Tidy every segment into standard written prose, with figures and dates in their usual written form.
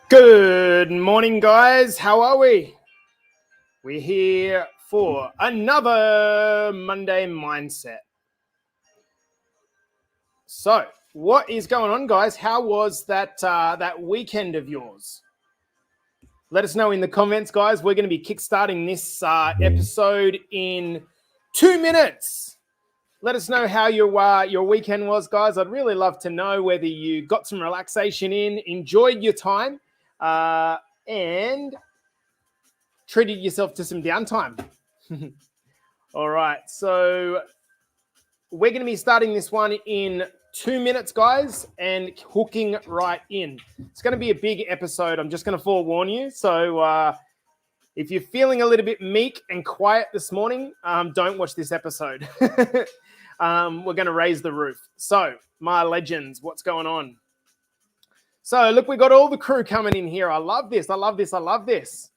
Good morning, guys. How are we? We're here for another Monday Mindset. So, what is going on, guys? How was that weekend of yours? Let us know in the comments, guys. We're going to be kickstarting this episode in 2 minutes. Let us know how your weekend was, guys. I'd really love to know whether you got some relaxation in, enjoyed your time, and treated yourself to some downtime. All right, so we're going to be starting this one in 2 minutes, guys, and hooking right in. It's going to be a big episode. I'm just going to forewarn you. So if you're feeling a little bit meek and quiet this morning, don't watch this episode. We're going to raise the roof. So, my legends, what's going on? So, look, we got all the crew coming in here. I love this. I love this. I love this.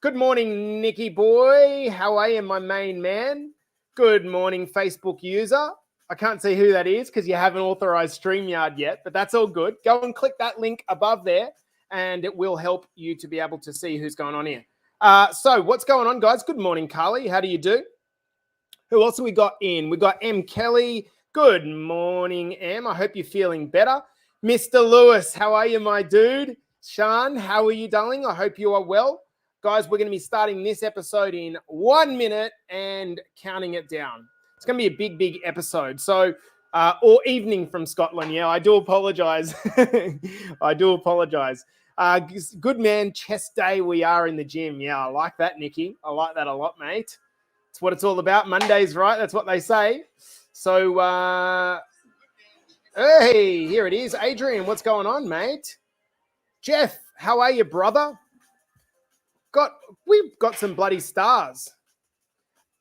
Good morning, Nicky boy. How are you, my main man? Good morning, Facebook user. I can't see who that is because you haven't authorized StreamYard yet, but that's all good. Go and click that link above there, and it will help you to be able to see who's going on here. So what's going on, guys? Good morning, Carly. How do you do? Who else have we got in? We got M. Kelly. Good morning, M. I hope you're feeling better. Mr. Lewis, how are you, my dude? Sean, how are you, darling? I hope you are well. Guys, we're going to be starting this episode in 1 minute and counting it down. It's going to be a big, big episode. So, or evening from Scotland. Yeah, I do apologize. I do apologize. Good man, chest day. We are in the gym. Yeah, I like that, Nikki. I like that a lot, mate. It's what it's all about. Mondays, right? That's what they say. So, hey, here it is. Adrian, what's going on, mate? Jeff, how are you, brother? We've got some bloody stars.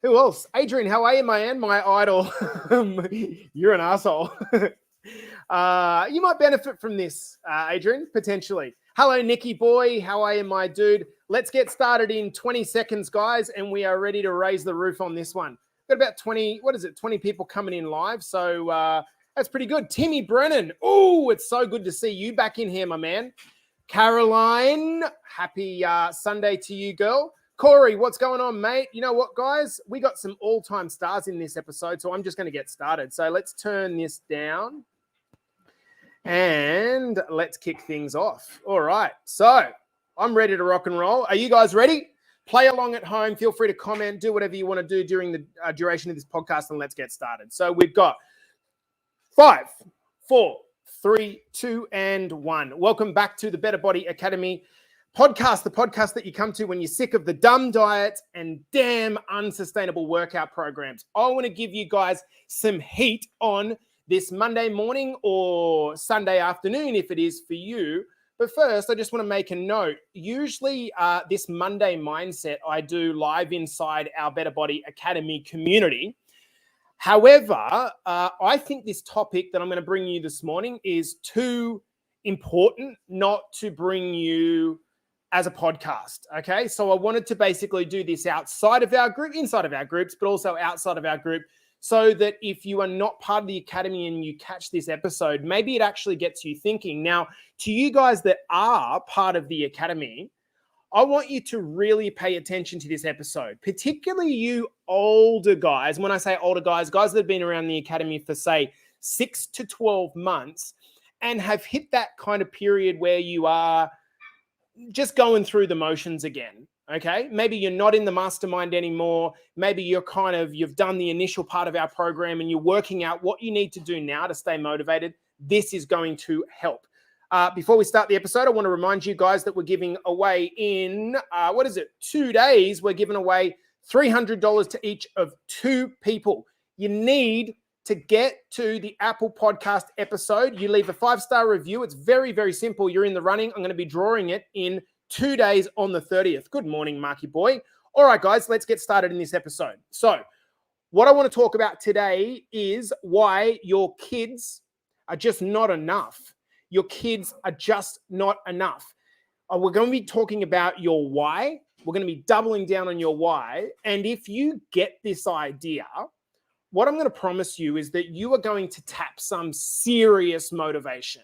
Who else? Adrian, how are you, man? My idol. You're an asshole. You might benefit from this, Adrian, potentially. Hello, Nicky boy. How are you, my dude? Let's get started in 20 seconds, guys, and we are ready to raise the roof on this one. Got about 20 people coming in live, so that's pretty good. Timmy Brennan. Oh, it's so good to see you back in here, my man. Caroline, happy Sunday to you, girl. Corey, what's going on, mate? You know what, guys? We got some all-time stars in this episode, so I'm just going to get started. So let's turn this down and let's kick things off. All right, so I'm ready to rock and roll. Are you guys ready? Play along at home. Feel free to comment. Do whatever you want to do during the duration of this podcast, and let's get started. So we've got 5, 4, 3, 2, and 1. Welcome back to the Better Body Academy podcast, the podcast that you come to when you're sick of the dumb diets and damn unsustainable workout programs. I want to give you guys some heat on this Monday morning or Sunday afternoon if it is for you. But first, I just want to make a note. Usually this Monday Mindset I do live inside our Better Body Academy community. However, I think this topic that I'm going to bring you this morning is too important not to bring you as a podcast, okay? So I wanted to basically do this outside of our group, inside of our groups, but also outside of our group, so that if you are not part of the academy and you catch this episode, maybe it actually gets you thinking. Now, to you guys that are part of the academy, I want you to really pay attention to this episode, particularly you older guys. When I say older guys that have been around the academy for, say, 6 to 12 months and have hit that kind of period where you are just going through the motions again, okay? Maybe you're not in the mastermind anymore. Maybe you've done the initial part of our program and you're working out what you need to do now to stay motivated. This is going to help. Before we start the episode, I want to remind you guys that we're giving away in, 2 days, we're giving away $300 to each of 2 people. You need to get to the Apple Podcast episode. You leave a 5-star review. It's very, very simple. You're in the running. I'm going to be drawing it in 2 days on the 30th. Good morning, Marky boy. All right, guys, let's get started in this episode. So what I want to talk about today is why your kids are just not enough. Your kids are just not enough. We're going to be talking about your why. We're going to be doubling down on your why. And if you get this idea, what I'm going to promise you is that you are going to tap some serious motivation.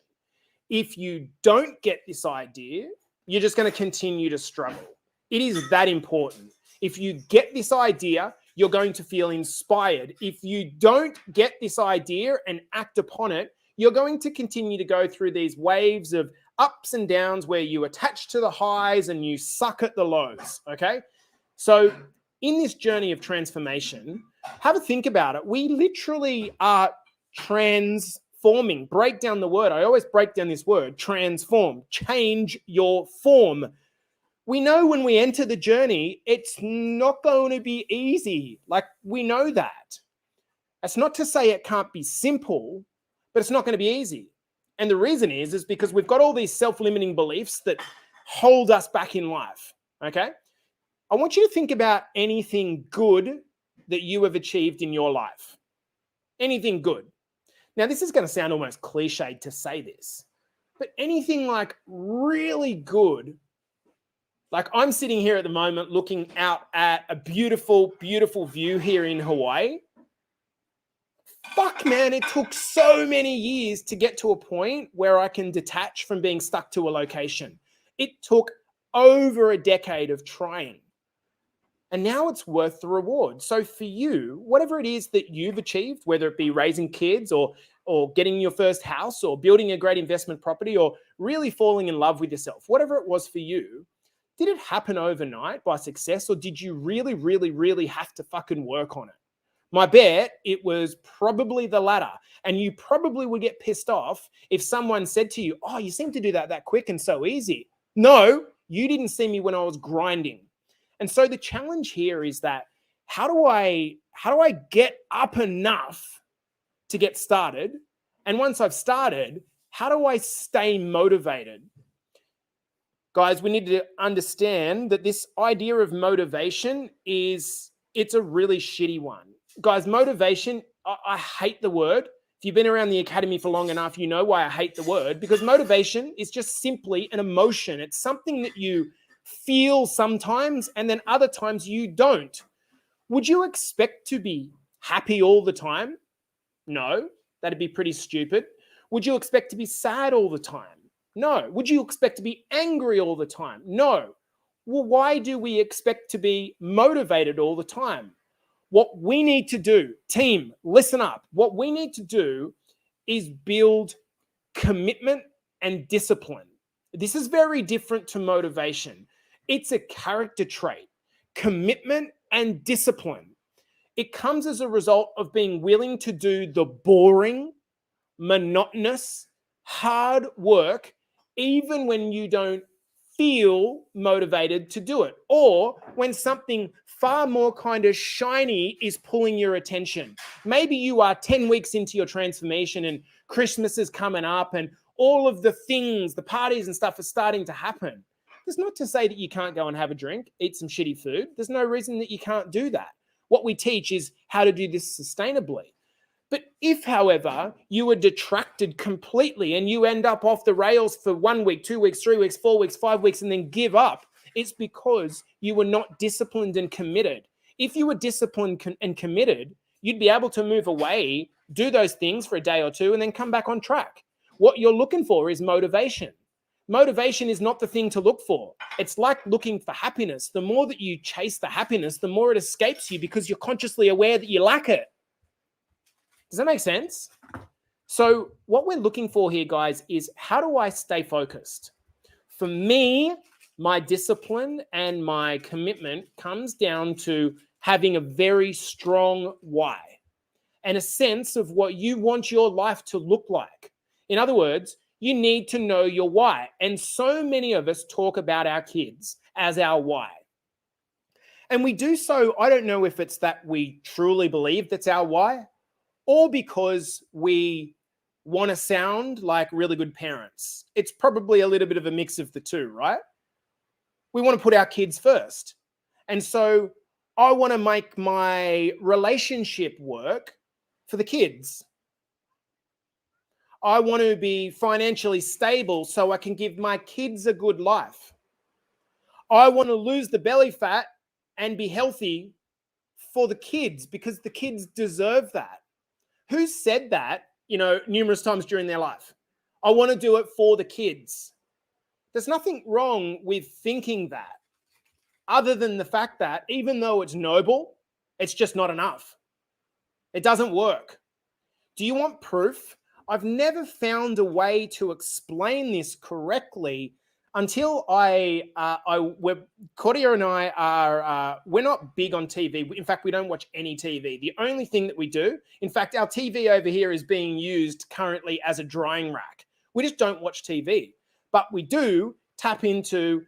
if you don't get this idea, you're just going to continue to struggle. It is that important. If you get this idea, you're going to feel inspired. If you don't get this idea and act upon it, you're going to continue to go through these waves of ups and downs where you attach to the highs and you suck at the lows, okay? So in this journey of transformation, have a think about it. We literally are transforming. Break down the word. I always break down this word, transform. Change your form. We know when we enter the journey, it's not going to be easy. Like, we know that. That's not to say it can't be simple, but it's not going to be easy. And the reason is because we've got all these self-limiting beliefs that hold us back in life, okay? I want you to think about anything good that you have achieved in your life. Anything good. Now, this is going to sound almost cliched to say this, but anything like really good. Like, I'm sitting here at the moment looking out at a beautiful, beautiful view here in Hawaii. Fuck, man, it took so many years to get to a point where I can detach from being stuck to a location. It took over a decade of trying. And now it's worth the reward. So for you, whatever it is that you've achieved, whether it be raising kids or getting your first house or building a great investment property or really falling in love with yourself, whatever it was for you, did it happen overnight by success, or did you really, really, really have to fucking work on it? My bet, it was probably the latter. And you probably would get pissed off if someone said to you, oh, you seem to do that quick and so easy. No, you didn't see me when I was grinding. And so the challenge here is that how do I get up enough to get started? And once I've started, how do I stay motivated? Guys, we need to understand that this idea of motivation it's a really shitty one. Guys, motivation, I hate the word. If you've been around the academy for long enough, you know why I hate the word, because motivation is just simply an emotion. It's something that you feel sometimes and then other times you don't. Would you expect to be happy all the time? No, that'd be pretty stupid. Would you expect to be sad all the time? No. Would you expect to be angry all the time? No. Well, why do we expect to be motivated all the time? What we need to do, team, listen up. What we need to do is build commitment and discipline. This is very different to motivation. It's a character trait, commitment and discipline. It comes as a result of being willing to do the boring, monotonous, hard work, even when you don't feel motivated to do it, or when something far more kind of shiny is pulling your attention. Maybe you are 10 weeks into your transformation and Christmas is coming up and all of the things, the parties and stuff are starting to happen. There's not to say that you can't go and have a drink, eat some shitty food. There's no reason that you can't do that. What we teach is how to do this sustainably. But if, however, you are detracted completely and you end up off the rails for 1 week, 2 weeks, 3 weeks, 4 weeks, 5 weeks, and then give up, it's because you were not disciplined and committed. If you were disciplined and committed, you'd be able to move away, do those things for a day or two, and then come back on track. What you're looking for is motivation. Motivation is not the thing to look for. It's like looking for happiness. The more that you chase the happiness, the more it escapes you because you're consciously aware that you lack it. Does that make sense? So what we're looking for here, guys, is how do I stay focused? For me, my discipline and my commitment comes down to having a very strong why and a sense of what you want your life to look like. In other words, you need to know your why. And so many of us talk about our kids as our why. And we do so, I don't know if it's that we truly believe that's our why, or because we want to sound like really good parents. It's probably a little bit of a mix of the two, right? We want to put our kids first. And so I want to make my relationship work for the kids. I want to be financially stable so I can give my kids a good life. I want to lose the belly fat and be healthy for the kids because the kids deserve that. Who said that, numerous times during their life? I want to do it for the kids. There's nothing wrong with thinking that, other than the fact that even though it's noble, it's just not enough. It doesn't work. Do you want proof? I've never found a way to explain this correctly until Claudia and I are, we're not big on TV. In fact, we don't watch any TV. The only thing that we do, in fact, our TV over here is being used currently as a drying rack. We just don't watch TV, but we do tap into,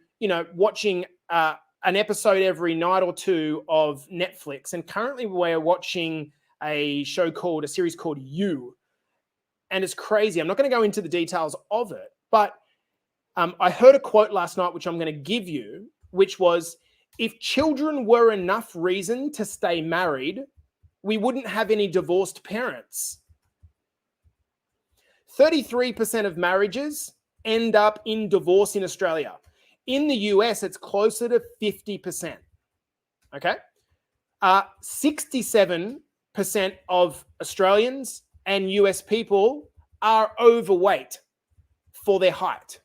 watching an episode every night or two of Netflix. And currently we're watching a series called 𝐊𝐢𝐝. And it's crazy. I'm not going to go into the details of it, but I heard a quote last night, which I'm going to give you, which was, if children were enough reason to stay married, we wouldn't have any divorced parents. 33% of marriages end up in divorce in Australia. In the US, it's closer to 50%. Okay? 67% of Australians and US people are overweight for their height.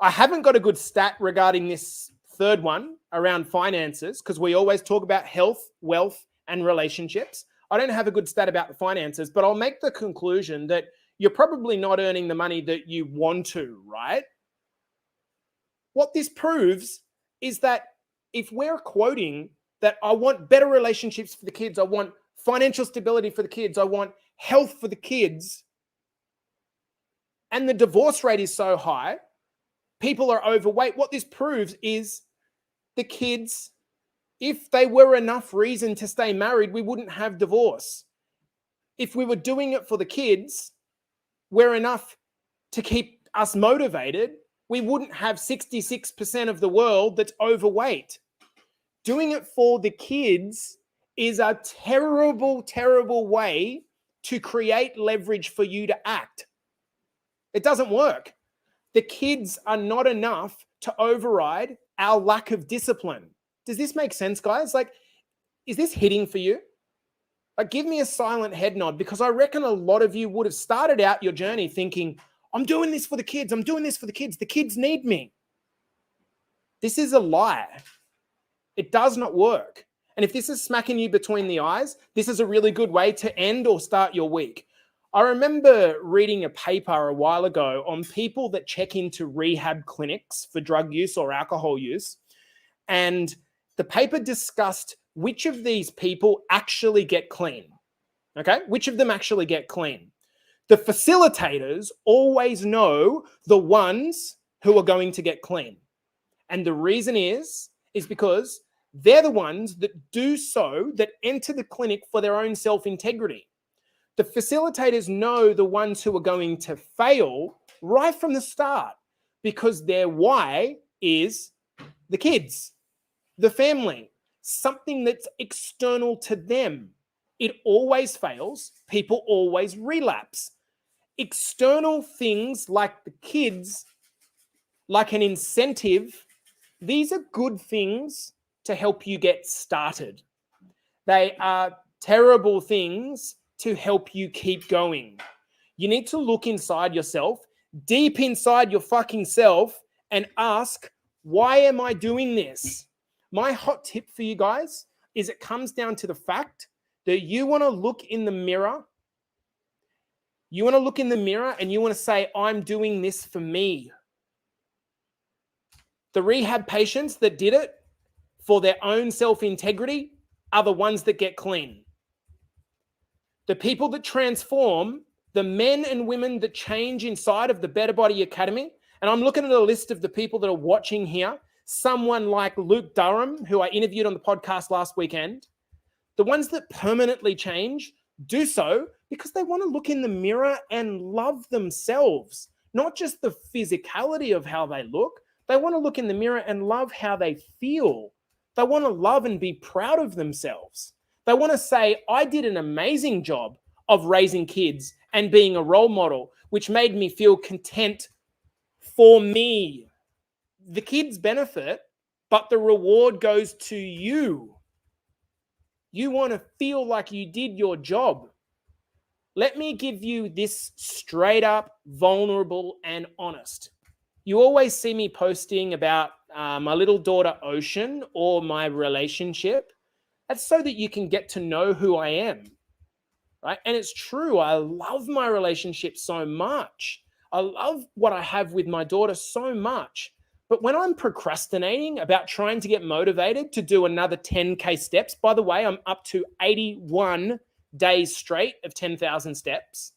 I haven't got a good stat regarding this third one around finances, because we always talk about health, wealth, and relationships. I don't have a good stat about the finances, but I'll make the conclusion that you're probably not earning the money that you want to, right? What this proves is that if we're quoting that I want better relationships for the kids, I want financial stability for the kids, I want health for the kids, and the divorce rate is so high, people are overweight, what this proves is the kids, if they were enough reason to stay married, we wouldn't have divorce. If we were doing it for the kids, we're enough to keep us motivated, we wouldn't have 66% of the world that's overweight. Doing it for the kids is a terrible, terrible way to create leverage for you to act. It doesn't work. The kids are not enough to override our lack of discipline. Does this make sense, guys? Like, is this hitting for you? Like, give me a silent head nod, because I reckon a lot of you would have started out your journey thinking, I'm doing this for the kids. I'm doing this for the kids. The kids need me. This is a lie. It does not work. And if this is smacking you between the eyes, this is a really good way to end or start your week. I remember reading a paper a while ago on people that check into rehab clinics for drug use or alcohol use. And the paper discussed which of these people actually get clean. Okay? Which of them actually get clean? The facilitators always know the ones who are going to get clean. And the reason is because they're the ones that do so, that enter the clinic for their own self-integrity. The facilitators know the ones who are going to fail right from the start, because their why is the kids, the family, something that's external to them. It always fails. People always relapse. External things like the kids, like an incentive, these are good things to help you get started. They are terrible things to help you keep going. You need to look inside yourself, deep inside your fucking self, and ask, why am I doing this? My hot tip for you guys is it comes down to the fact that you want to look in the mirror. You want to look in the mirror and you want to say, I'm doing this for me. The rehab patients that did it for their own self-integrity are the ones that get clean. The people that transform, the men and women that change inside of the Better Body Academy, and I'm looking at a list of the people that are watching here, someone like Luke Durham, who I interviewed on the podcast last weekend, the ones that permanently change do so because they want to look in the mirror and love themselves, not just the physicality of how they look. They want to look in the mirror and love how they feel. They want to love and be proud of themselves. They want to say, I did an amazing job of raising kids and being a role model, which made me feel content for me. The kids benefit, but the reward goes to you. You want to feel like you did your job. Let me give you this straight up, vulnerable, and honest. You always see me posting about my little daughter, Ocean, or my relationship. That's so that you can get to know who I am, right? And it's true. I love my relationship so much. I love what I have with my daughter so much. But when I'm procrastinating about trying to get motivated to do another 10K steps, by the way, I'm up to 81 days straight of 10,000 steps.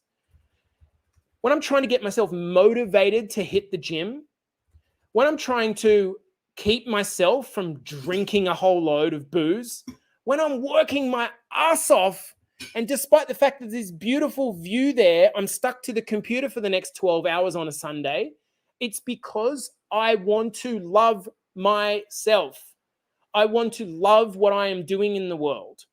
When I'm trying to get myself motivated to hit the gym, when I'm trying to keep myself from drinking a whole load of booze, when I'm working my ass off, and despite the fact that there's beautiful view there, I'm stuck to the computer for the next 12 hours on a Sunday, it's because I want to love myself. I want to love what I am doing in the world.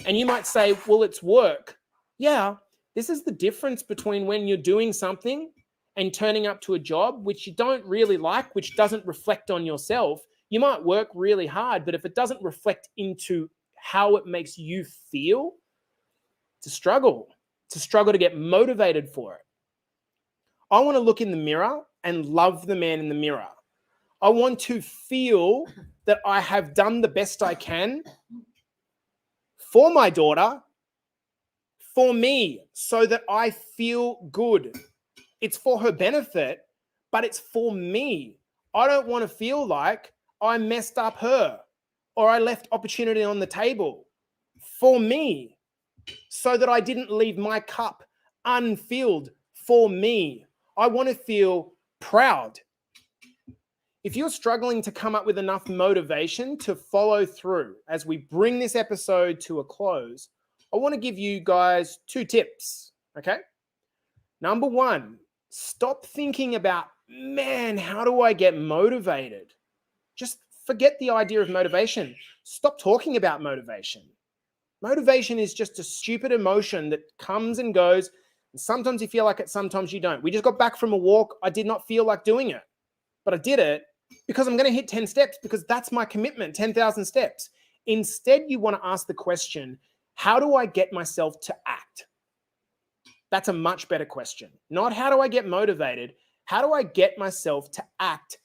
And you might say, well, it's work. Yeah, this is the difference between when you're doing something and turning up to a job which you don't really like, which doesn't reflect on yourself. You might work really hard, but if it doesn't reflect into how it makes you feel, it's a struggle. It's a struggle to get motivated for it. I want to look in the mirror and love the man in the mirror. I want to feel that I have done the best I can for my daughter, for me, so that I feel good. It's for her benefit, but it's for me. I don't want to feel like I messed up her or I left opportunity on the table for me, so that I didn't leave my cup unfilled for me. I want to feel proud. If you're struggling to come up with enough motivation to follow through as we bring this episode to a close, I want to give you guys 2 tips, okay? Number 1, stop thinking about, man, how do I get motivated? Just forget the idea of motivation. Stop talking about motivation. Motivation is just a stupid emotion that comes and goes. And sometimes you feel like it, sometimes you don't. We just got back from a walk. I did not feel like doing it, but I did it because I'm going to hit 10 steps because that's my commitment, 10,000 steps. Instead, you want to ask the question, how do I get myself to act? That's a much better question. Not how do I get motivated? How do I get myself to act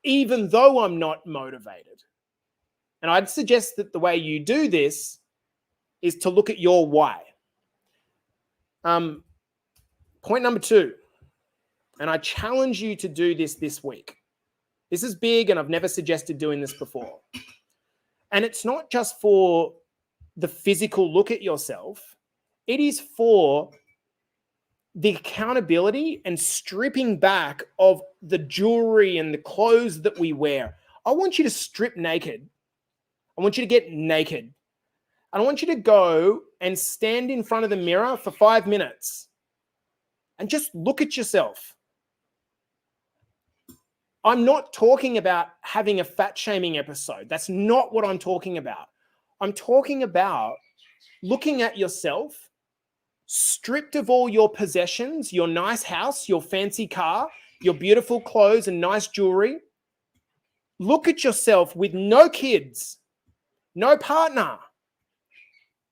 even though I'm not motivated? And I'd suggest that the way you do this is to look at your why. Point number 2, and I challenge you to do this week. This is big, and I've never suggested doing this before. And it's not just for the physical look at yourself. It is for the accountability and stripping back of the jewelry and the clothes that we wear. I want you to strip naked. I want you to get naked. I want you to go and stand in front of the mirror for 5 minutes and just look at yourself. I'm not talking about having a fat shaming episode. That's not what I'm talking about. I'm talking about looking at yourself, stripped of all your possessions, your nice house, your fancy car, your beautiful clothes and nice jewelry. Look at yourself with no kids, no partner.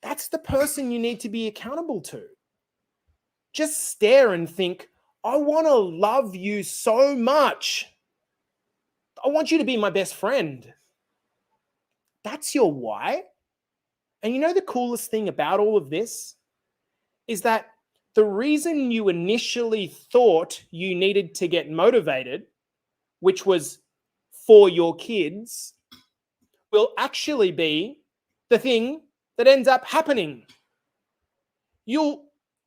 That's the person you need to be accountable to. Just stare and think, I want to love you so much. I want you to be my best friend. That's your why. And you know the coolest thing about all of this is that the reason you initially thought you needed to get motivated, which was for your kids, will actually be the thing that ends up happening.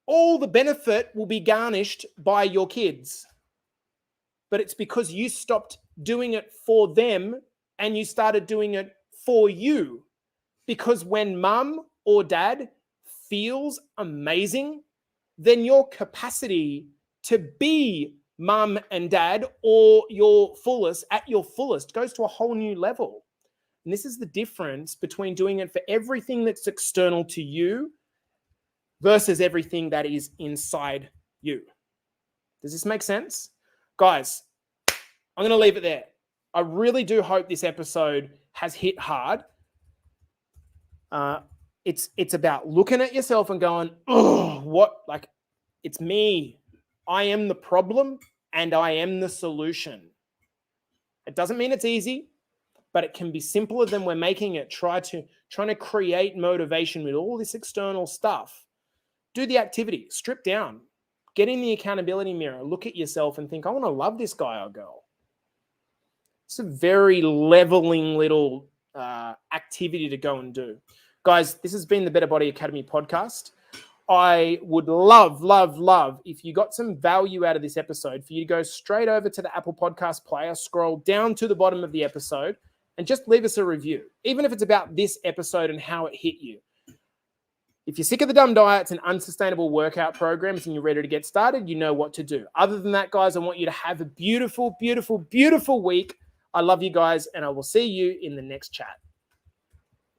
All the benefit will be garnished by your kids. But it's because you stopped doing it for them and you started doing it for you. Because when mum or dad feels amazing, then your capacity to be mum and dad or your fullest at your fullest goes to a whole new level. And this is the difference between doing it for everything that's external to you versus everything that is inside you. Does this make sense? Guys, I'm going to leave it there. I really do hope this episode has hit hard. It's about looking at yourself and going, oh, what? Like, it's me. I am the problem and I am the solution. It doesn't mean it's easy, but it can be simpler than we're making it. Trying to create motivation with all this external stuff. Do the activity, strip down, get in the accountability mirror, look at yourself and think, I want to love this guy or girl. It's a very leveling little activity to go and do. Guys, this has been the Better Body Academy podcast. I would love if you got some value out of this episode for you to go straight over to the Apple Podcast player, scroll down to the bottom of the episode and just leave us a review, even if it's about this episode and how it hit you. If you're sick of the dumb diets and unsustainable workout programs and you're ready to get started, you know what to do. Other than that, guys, I want you to have a beautiful, beautiful, beautiful week. I love you guys, and I will see you in the next chat.